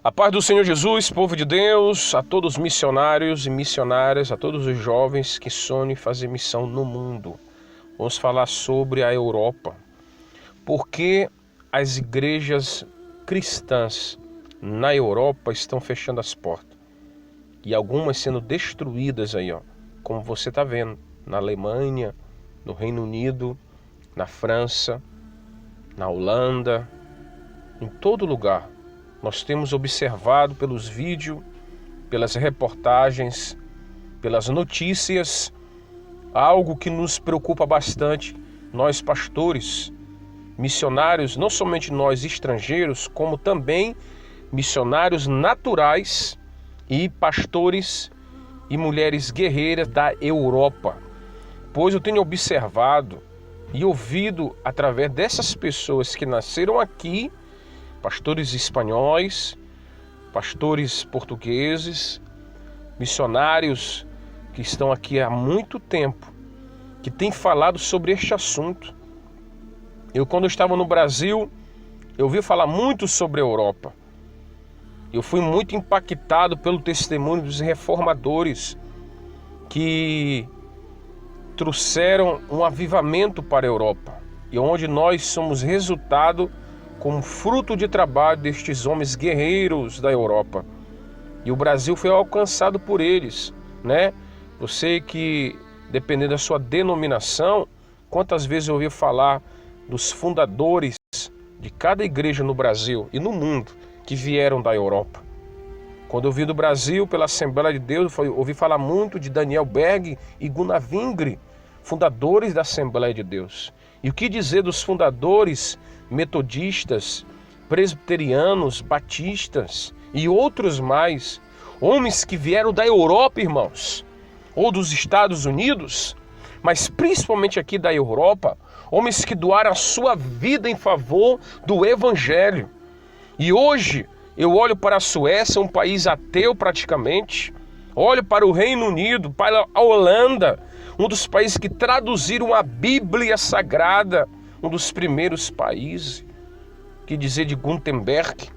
A paz do Senhor Jesus, povo de Deus, a todos os missionários e missionárias, a todos os jovens que sonham em fazer missão no mundo. Vamos falar sobre a Europa. Por que as igrejas cristãs na Europa estão fechando as portas? E algumas sendo destruídas aí, como você está vendo, na Alemanha, no Reino Unido, na França, na Holanda, em todo lugar. Nós temos observado pelos vídeos, pelas reportagens, pelas notícias, algo que nos preocupa bastante, nós pastores, missionários, não somente nós estrangeiros, como também missionários naturais e pastores e mulheres guerreiras da Europa. Pois eu tenho observado e ouvido através dessas pessoas que nasceram aqui, pastores espanhóis, pastores portugueses, missionários que estão aqui há muito tempo, que têm falado sobre este assunto. Quando eu estava no Brasil, eu ouvi falar muito sobre a Europa. Eu fui muito impactado pelo testemunho dos reformadores que trouxeram um avivamento para a Europa, e onde nós somos resultado como fruto de trabalho destes homens guerreiros da Europa. E o Brasil foi alcançado por eles, né? Você que, dependendo da sua denominação, quantas vezes eu ouvi falar dos fundadores de cada igreja no Brasil e no mundo que vieram da Europa. Quando eu vim do Brasil pela Assembleia de Deus, ouvi falar muito de Daniel Berg e Gunnar Wingre, fundadores da Assembleia de Deus. E o que dizer dos fundadores metodistas, presbiterianos, batistas e outros mais, homens que vieram da Europa, irmãos, ou dos Estados Unidos, mas principalmente aqui da Europa, homens que doaram a sua vida em favor do Evangelho. E hoje eu olho para a Suécia, um país ateu praticamente, olho para o Reino Unido, para a Holanda, um dos países que traduziram a Bíblia Sagrada, um dos primeiros países, que dizer de Gutenberg.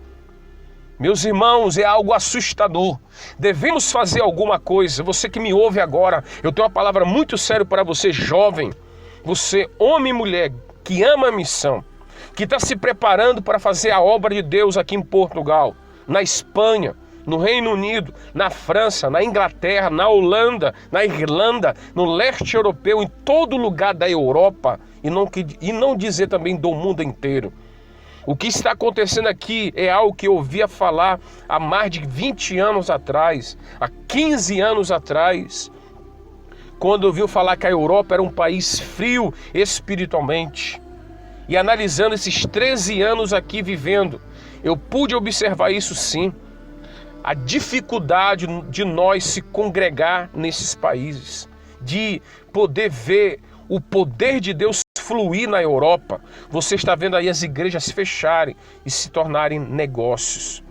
Meus irmãos, é algo assustador. Devemos fazer alguma coisa. Você que me ouve agora, eu tenho uma palavra muito séria para você, jovem. Você, homem e mulher, que ama a missão, que está se preparando para fazer a obra de Deus aqui em Portugal, na Espanha, no Reino Unido, na França, na Inglaterra, na Holanda, na Irlanda, no leste europeu, em todo lugar da Europa, e não dizer também do mundo inteiro. O que está acontecendo aqui é algo que eu ouvia falar há mais de 20 anos atrás, há 15 anos atrás, quando eu ouvi falar que a Europa era um país frio espiritualmente. E analisando esses 13 anos aqui vivendo, eu pude observar isso sim. A dificuldade de nós se congregar nesses países, de poder ver o poder de Deus fluir na Europa. Você está vendo aí as igrejas se fecharem e se tornarem negócios,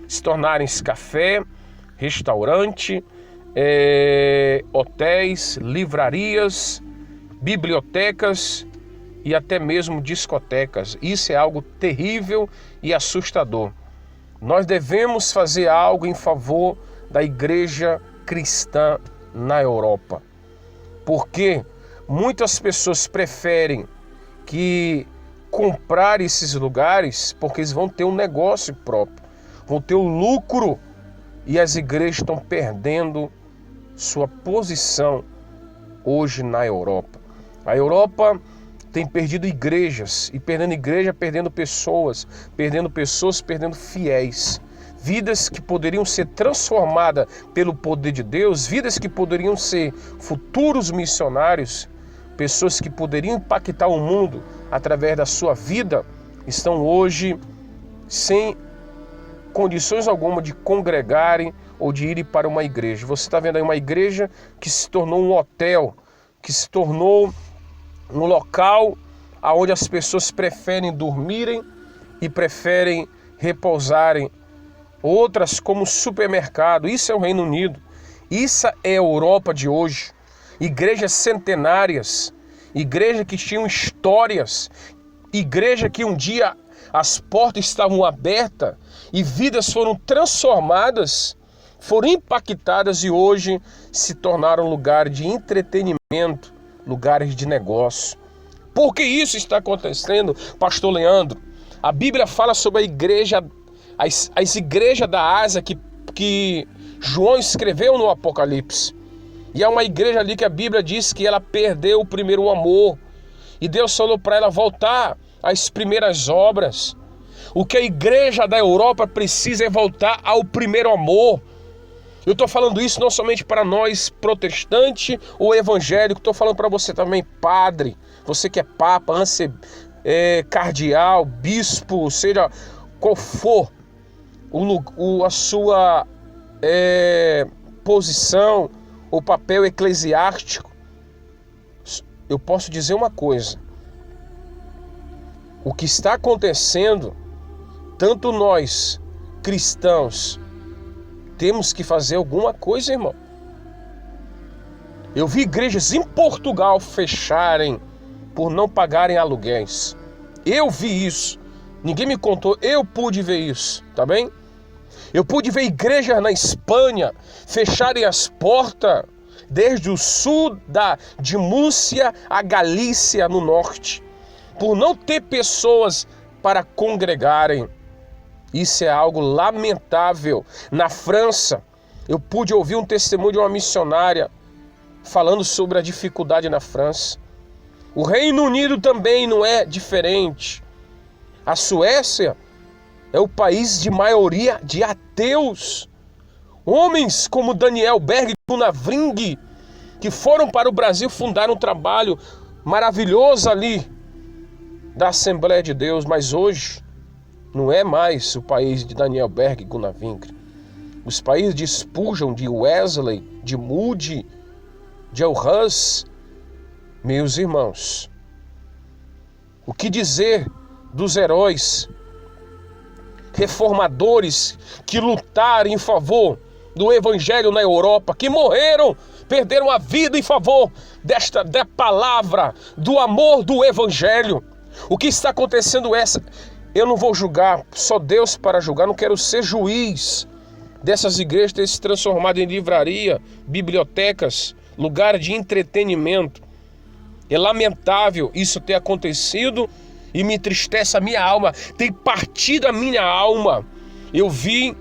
se tornarem café, restaurante, hotéis, livrarias, bibliotecas e até mesmo discotecas. Isso é algo terrível e assustador. Nós devemos fazer algo em favor da igreja cristã na Europa, porque muitas pessoas preferem comprar esses lugares porque eles vão ter um negócio próprio, vão ter um lucro, e as igrejas estão perdendo sua posição hoje na Europa. A Europa tem perdido igrejas, e perdendo igreja, perdendo pessoas, perdendo fiéis. Vidas que poderiam ser transformadas pelo poder de Deus, vidas que poderiam ser futuros missionários, pessoas que poderiam impactar o mundo através da sua vida, estão hoje sem condições alguma de congregarem ou de irem para uma igreja. Você está vendo aí uma igreja que se tornou um hotel, que se tornou um local onde as pessoas preferem dormirem e preferem repousarem. Outras como supermercado. Isso é o Reino Unido. Isso é a Europa de hoje. Igrejas centenárias, igrejas que tinham histórias, igreja que um dia as portas estavam abertas e vidas foram transformadas, foram impactadas e hoje se tornaram lugares de entretenimento, lugares de negócio. Por que isso está acontecendo, pastor Leandro? A Bíblia fala sobre a igreja, as igrejas da Ásia que João escreveu no Apocalipse. E é uma igreja ali que a Bíblia diz que ela perdeu o primeiro amor. E Deus falou para ela voltar às primeiras obras. O que a igreja da Europa precisa é voltar ao primeiro amor. Eu estou falando isso não somente para nós protestantes ou evangélicos, estou falando para você também, padre, você que é papa, cardeal, bispo, seja qual for a sua posição, o papel eclesiástico. Eu posso dizer uma coisa: o que está acontecendo, tanto nós cristãos temos que fazer alguma coisa, irmão. Eu vi igrejas em Portugal fecharem por não pagarem aluguéis. Eu vi isso. Ninguém me contou, eu pude ver isso, tá bem? Eu pude ver igrejas na Espanha fecharem as portas desde o sul de Múrcia a Galícia no norte, por não ter pessoas para congregarem. Isso é algo lamentável. Na França, eu pude ouvir um testemunho de uma missionária falando sobre a dificuldade na França. O Reino Unido também não é diferente. A Suécia é o país de maioria de ateus. Homens como Daniel Berg e Gunnar Wring, que foram para o Brasil, fundaram um trabalho maravilhoso ali da Assembleia de Deus, mas hoje não é mais o país de Daniel Berg e Gunnar Wring. Os países de Spurgeon, de Wesley, de Moody, de Hus. Meus irmãos, o que dizer dos heróis reformadores que lutaram em favor do evangelho na Europa, que morreram, perderam a vida em favor da palavra, do amor do evangelho? O que está acontecendo eu não vou julgar, só Deus para julgar, não quero ser juiz dessas igrejas ter se transformado em livraria, bibliotecas, lugar de entretenimento. É lamentável isso ter acontecido e me entristece a minha alma, tem partido a minha alma. Eu vi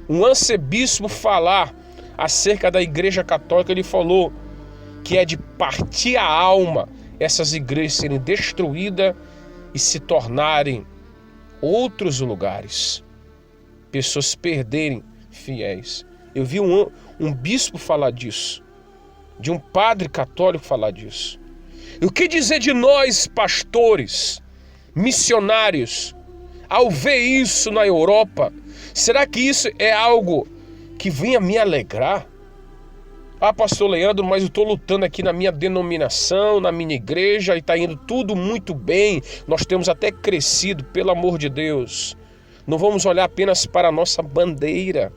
um arcebispo falar acerca da igreja católica, ele falou que é de partir a alma essas igrejas serem destruídas e se tornarem outros lugares, pessoas perderem fiéis. Eu vi um bispo falar disso, de um padre católico falar disso. E o que dizer de nós, pastores, missionários, ao ver isso na Europa? Será que isso é algo que venha me alegrar? Ah, pastor Leandro, mas eu estou lutando aqui na minha denominação, na minha igreja, e está indo tudo muito bem. Nós temos até crescido, pelo amor de Deus. Não vamos olhar apenas para a nossa bandeira.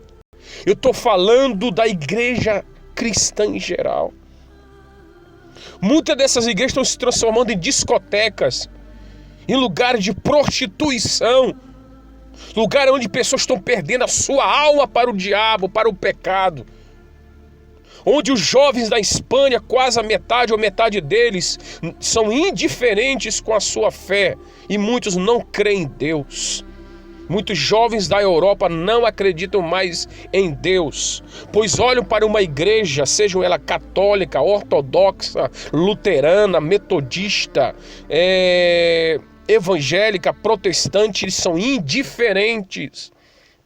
Eu estou falando da igreja cristã em geral. Muitas dessas igrejas estão se transformando em discotecas, em lugares de prostituição, lugar onde pessoas estão perdendo a sua alma para o diabo, para o pecado. Onde os jovens da Espanha, quase a metade ou metade deles, são indiferentes com a sua fé e muitos não creem em Deus. Muitos jovens da Europa não acreditam mais em Deus, pois olham para uma igreja, seja ela católica, ortodoxa, luterana, metodista, evangélica, protestante, eles são indiferentes.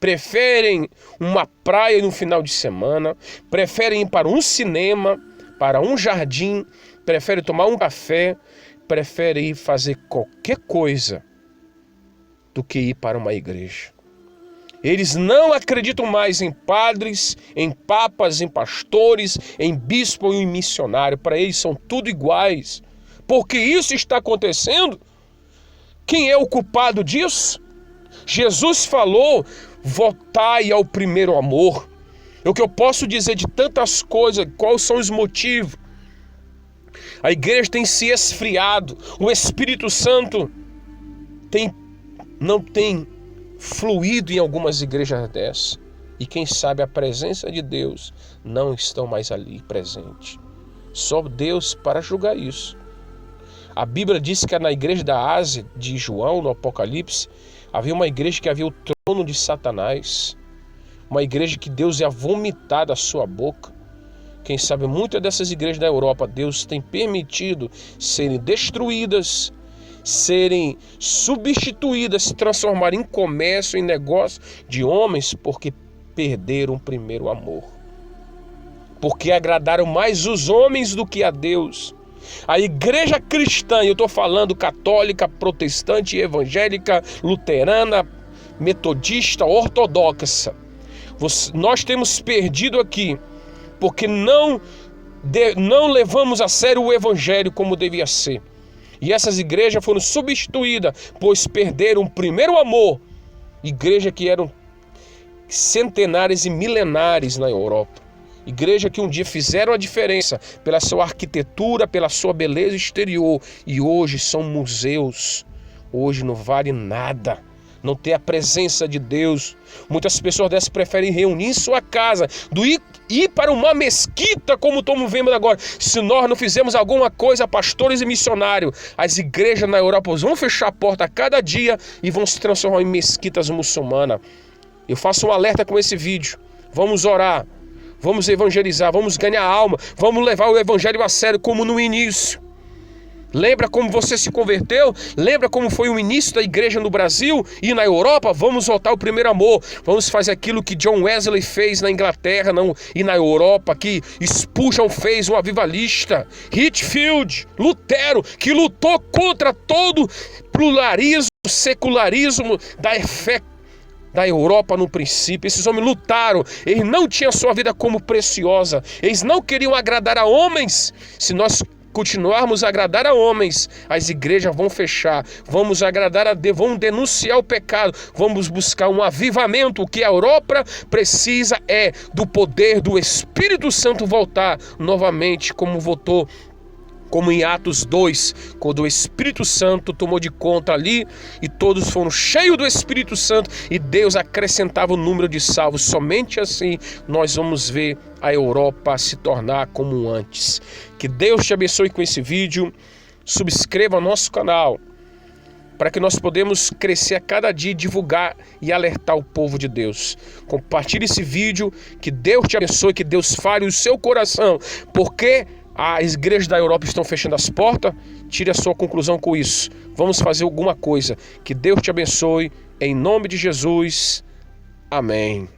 Preferem uma praia no final de semana, preferem ir para um cinema, para um jardim, preferem tomar um café, preferem ir fazer qualquer coisa do que ir para uma igreja. Eles não acreditam mais em padres, em papas, em pastores, em bispo e em missionário. Para eles são tudo iguais. Porque isso está acontecendo. Quem é o culpado disso? Jesus falou: voltai ao primeiro amor. O que eu posso dizer de tantas coisas, quais são os motivos? A igreja tem se esfriado, o Espírito Santo tem não tem fluído em algumas igrejas dessas. E quem sabe a presença de Deus não estão mais ali presente. Só Deus para julgar isso. A Bíblia diz que na igreja da Ásia, de João, no Apocalipse, havia uma igreja que havia o trono de Satanás. Uma igreja que Deus ia vomitar da sua boca. Quem sabe muitas dessas igrejas da Europa, Deus tem permitido serem destruídas, serem substituídas, se transformarem em comércio, em negócio de homens, porque perderam o primeiro amor. Porque agradaram mais os homens do que a Deus. A igreja cristã, eu estou falando católica, protestante, evangélica, luterana, metodista, ortodoxa. Nós temos perdido aqui, porque não levamos a sério o evangelho como devia ser. E essas igrejas foram substituídas, pois perderam o primeiro amor. Igreja que eram centenárias e milenares na Europa. Igreja que um dia fizeram a diferença pela sua arquitetura, pela sua beleza exterior. E hoje são museus. Hoje não vale nada. Não tem a presença de Deus. Muitas pessoas dessas preferem reunir em sua casa do ir para uma mesquita, como estamos vendo agora. Se nós não fizermos alguma coisa, pastores e missionários, as igrejas na Europa vão fechar a porta a cada dia e vão se transformar em mesquitas muçulmanas. Eu faço um alerta com esse vídeo. Vamos orar, vamos evangelizar, vamos ganhar alma, vamos levar o evangelho a sério como no início. Lembra como você se converteu? Lembra como foi o início da igreja no Brasil e na Europa? Vamos voltar ao primeiro amor. Vamos fazer aquilo que John Wesley fez na Inglaterra e na Europa, que Spurgeon fez, um avivalista. Whitefield, Lutero, que lutou contra todo pluralismo, secularismo da fé da Europa no princípio. Esses homens lutaram, eles não tinham sua vida como preciosa, eles não queriam agradar a homens. Se nós continuarmos a agradar a homens, as igrejas vão fechar, vamos agradar a Deus, vamos denunciar o pecado, vamos buscar um avivamento. O que a Europa precisa é do poder do Espírito Santo voltar novamente, como voltou, como em Atos 2, quando o Espírito Santo tomou de conta ali e todos foram cheios do Espírito Santo e Deus acrescentava o número de salvos. Somente assim nós vamos ver a Europa se tornar como antes. Que Deus te abençoe com esse vídeo. Subscreva o nosso canal para que nós podemos crescer a cada dia, divulgar e alertar o povo de Deus. Compartilhe esse vídeo. Que Deus te abençoe, que Deus fale o seu coração, porque as igrejas da Europa estão fechando as portas. Tire a sua conclusão com isso. Vamos fazer alguma coisa. Que Deus te abençoe. Em nome de Jesus. Amém.